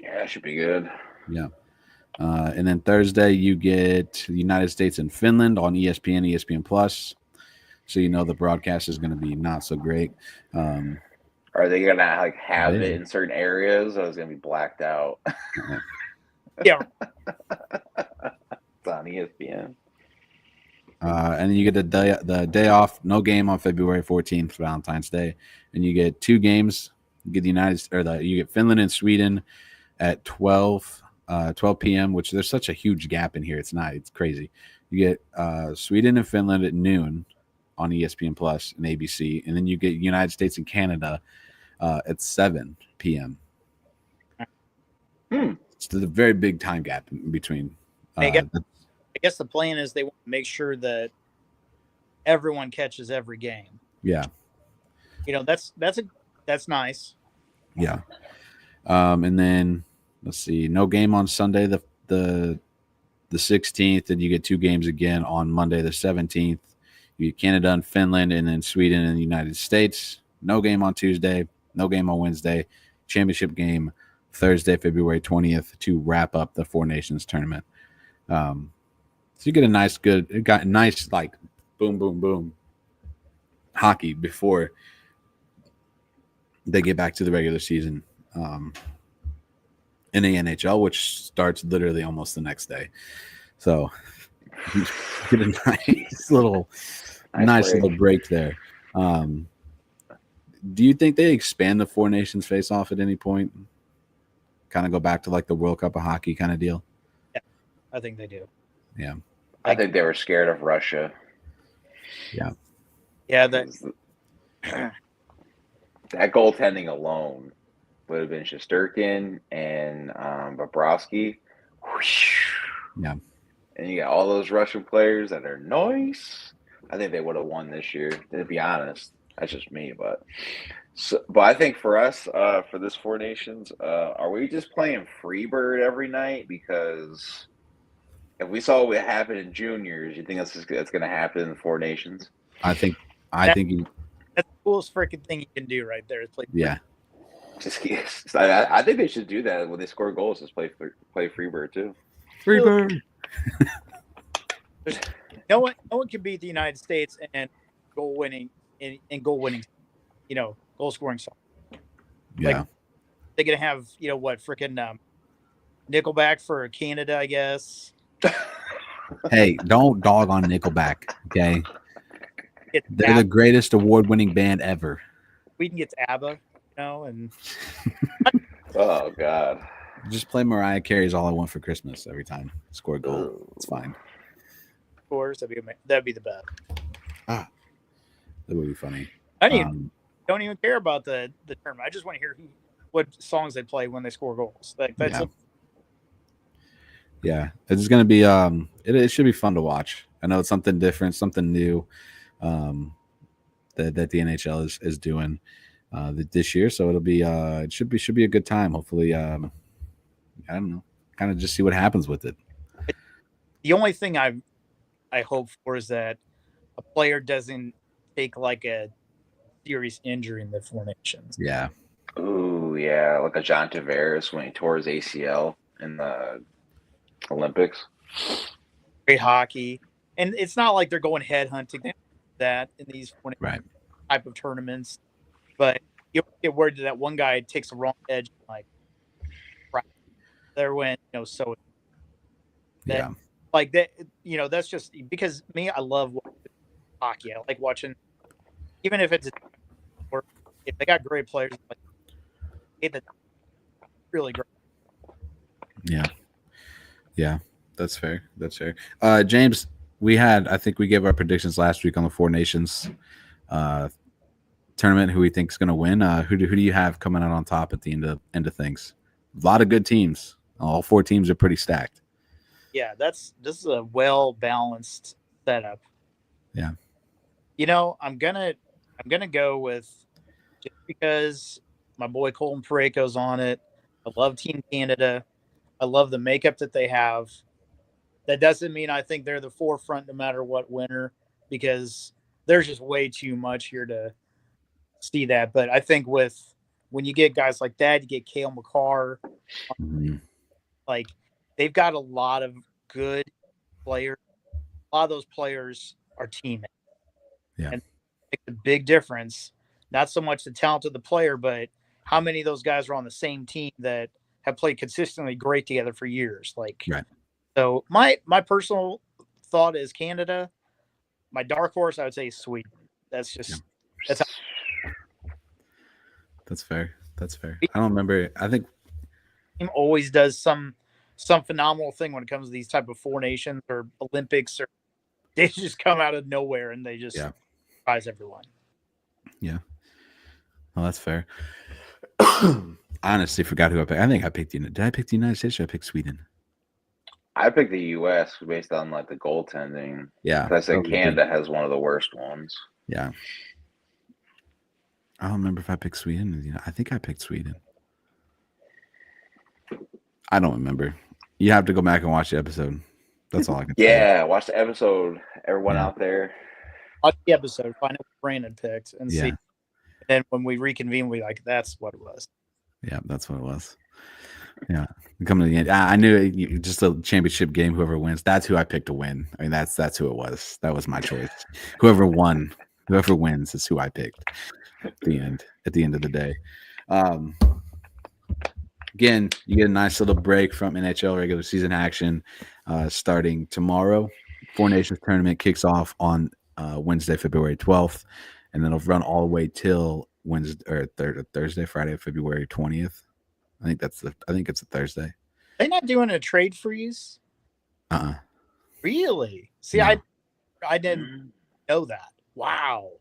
Yeah, that should be good. Yeah. And then Thursday, you get the United States and Finland on ESPN, ESPN Plus. So the broadcast is going to be not so great. Are they going to have it in certain areas, or is it going to be blacked out? Yeah. It's on ESPN. And then you get the day off, no game on February 14th, Valentine's Day. And you get 2 games You get you get Finland and Sweden at 12 p.m., which there's such a huge gap in here. It's crazy. You get Sweden and Finland at noon on ESPN Plus and ABC, and then you get United States and Canada at 7 p.m. It's a very big time gap in between. I guess the plan is they want to make sure that everyone catches every game. Yeah, that's nice. Yeah, and then let's see, no game on Sunday the 16th, and you get 2 games again on Monday the 17th. You get Canada and Finland, and then Sweden and the United States. No game on Tuesday, no game on Wednesday. Championship game Thursday, February 20th to wrap up the Four Nations tournament. So you get nice like boom, boom, boom hockey before they get back to the regular season in the NHL, which starts literally almost the next day. So you get a nice little break there. Do you think they expand the Four Nations face-off at any point? Kind of go back to like the World Cup of hockey kind of deal? Yeah, I think they do. Yeah. I think they were scared of Russia. Yeah. Yeah, that goaltending alone would have been Shesterkin and Bobrovsky. Yeah. And you got all those Russian players that are nice. I think they would have won this year, to be honest. That's just me, but I think for us, for this Four Nations, are we just playing Freebird every night? Because if we saw what happened in juniors, you think that's going to happen in the Four Nations? I think that's the coolest freaking thing you can do right there is play. Yeah. I think they should do that when they score goals. Just play Freebird too. Freebird. No one can beat the United States and goal winning, goal scoring song. Yeah. Like, they're gonna have freaking Nickelback for Canada, I guess. Hey, don't dog on Nickelback, okay? They're the greatest award-winning band ever. Sweden gets ABBA, and oh God. Just play Mariah Carey's "All I Want for Christmas" every time. Score a goal. It's fine. Of course, that'd be the best. That would be funny. I don't even care about the tournament. I just want to hear what songs they play when they score goals. Like that's yeah. It's going to be it should be fun to watch. I know it's something different, something new that the NHL is doing this year, so it'll be it should be a good time. Hopefully I don't know, kind of just see what happens with it. The only thing I hope for is that a player doesn't take like a serious injury in the Four Nations. Yeah. Ooh, yeah, like a John Tavares when he tore his ACL in the Olympics. Great hockey, and it's not like they're going headhunting that in these type of tournaments. But you get worried that one guy takes the wrong edge, like there went so. Yeah. Like that, that's just because me. I love watching hockey. I like watching, even if it's or if they got great players, like it's really great. Yeah, that's fair. James, I think we gave our predictions last week on the Four Nations tournament. Who we think is going to win? Who do you have coming out on top at the end of things? A lot of good teams. All 4 teams are pretty stacked. Yeah, this is a well balanced setup. Yeah. I'm gonna go with, just because my boy Colton Parayko's on it. I love Team Canada. I love the makeup that they have. That doesn't mean I think they're the forefront no matter what winner, because there's just way too much here to see that. But I think when you get guys like that, you get Cale Makar, like they've got a lot of good players. A lot of those players are teammates. Yeah. And make a big difference. Not so much the talent of the player, but how many of those guys are on the same team that have played consistently great together for years. So my personal thought is Canada. My dark horse, I would say, is Sweden. That's just that's fair. That's fair. I don't remember. I think Team always does some phenomenal thing when it comes to these type of Four Nations or Olympics, or they just come out of nowhere and they just surprise everyone. Yeah. Well, that's fair. I honestly forgot who I picked. I think I picked Did I pick the United States or I picked Sweden? I picked the U.S. based on like the goaltending. Yeah. I said Canada has one of the worst ones. Yeah. I don't remember if I picked Sweden. I think I picked Sweden. I don't remember. You have to go back and watch the episode. That's all I can say. Yeah, watch the episode. Everyone out there. Watch the episode, find out what Brandon picked, and see. And then when we reconvene, we like, that's what it was. Yeah, that's what it was. Yeah. Coming to the end. I knew it, just a championship game, whoever wins, that's who I picked to win. I mean, that's who it was. That was my choice. Whoever wins is who I picked at the end of the day. Again, you get a nice little break from NHL regular season action starting tomorrow. Four Nations tournament kicks off on Wednesday, February 12th, and then it'll run all the way till Thursday, Friday, February 20th. I think it's a Thursday. They're not doing a trade freeze? Really? See, no. I didn't know that. Wow.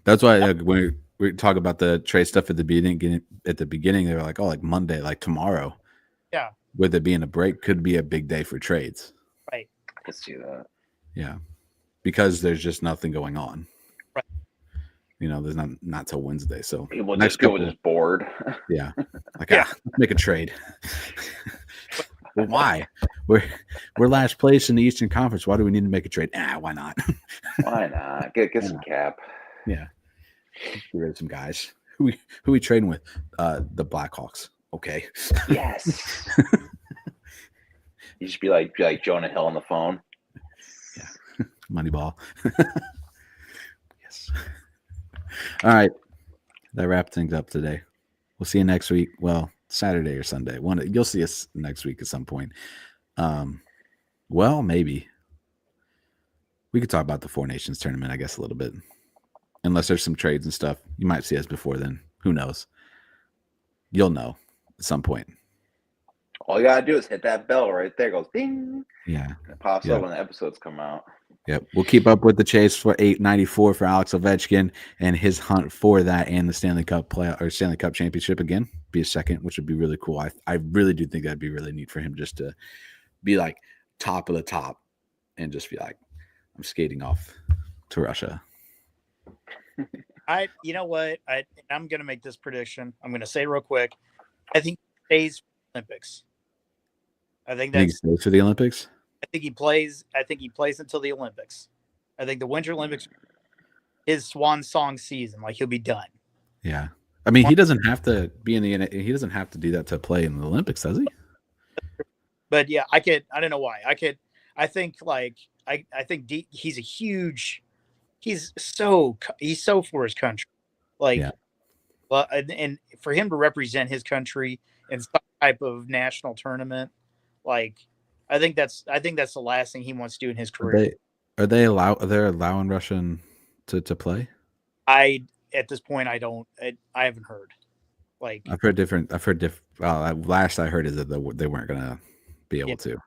That's why when we talk about the trade stuff at the beginning, they were like, oh, like Monday, like tomorrow. Yeah. With it being a break, could be a big day for trades. Right. Let's do that. Yeah. Because there's just nothing going on. Right. There's not till Wednesday. So people just bored. Yeah. Like, let's make a trade. Well, why? We're last place in the Eastern Conference. Why do we need to make a trade? Why not? Why not? Get some cap. Yeah. Get rid of some guys. Who we trading with? The Blackhawks. Okay. Yes. You just be like Jonah Hill on the phone. Yeah. Moneyball. Yes. All right. That wraps things up today. We'll see you next week. Well, Saturday or Sunday. You'll see us next week at some point. Well, maybe. We could talk about the Four Nations tournament, I guess, a little bit. Unless there's some trades and stuff. You might see us before then. Who knows? You'll know at some point. All you gotta do is hit that bell right there. It goes ding. Yeah. It pops up when the episodes come out. Yep. We'll keep up with the chase for 894 for Alex Ovechkin and his hunt for that and the Stanley Cup Stanley Cup championship again. Be a second, which would be really cool. I really do think that'd be really neat for him just to be like top of the top and just be like, I'm skating off to Russia. You know what? I'm going to make this prediction. I'm going to say it real quick. I think he stays for the Olympics. I think he stays for the Olympics. I think he plays until the Olympics. I think the Winter Olympics, his swan song season, like he'll be done. Yeah. I mean, he doesn't have to be he doesn't have to do that to play in the Olympics, does he? But yeah, I don't know why. I think he's so for his country. Well, and for him to represent his country in some type of national tournament, like I think that's the last thing he wants to do in his career. Are they allowing Russian to play? At this point I haven't heard. Like I've heard different. Last I heard is that they weren't gonna be able to.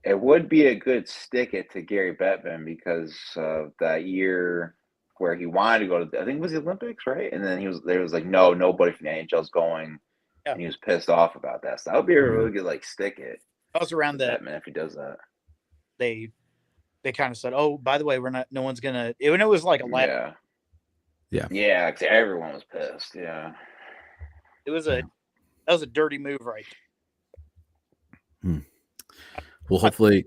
It would be a good stick it to Gary Bettman because of that year where he wanted to go to, I think it was the Olympics, right? And then there was like, no, nobody from the NHL is going. Yeah. And he was pissed off about that. So that would be a really good stick it. That was around that. Bettman if he does that. They kind of said, oh, by the way, no one's gonna. It was like a lot. Yeah, because everyone was pissed. Yeah. It was that was a dirty move, right? Well, hopefully,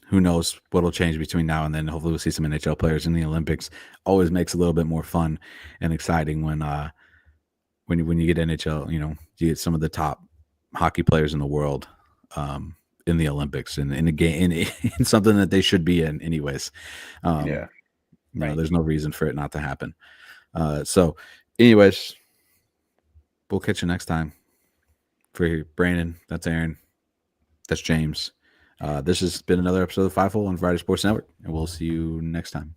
who knows what'll change between now and then. Hopefully we'll see some NHL players in the Olympics. Always makes it a little bit more fun and exciting when you get NHL, you get some of the top hockey players in the world in the Olympics and in a game in something that they should be in anyways. There's no reason for it not to happen. So anyways, we'll catch you next time. For Brandon, that's Aaron, that's James. This has been another episode of Five Hole on Variety Sports Network, and we'll see you next time.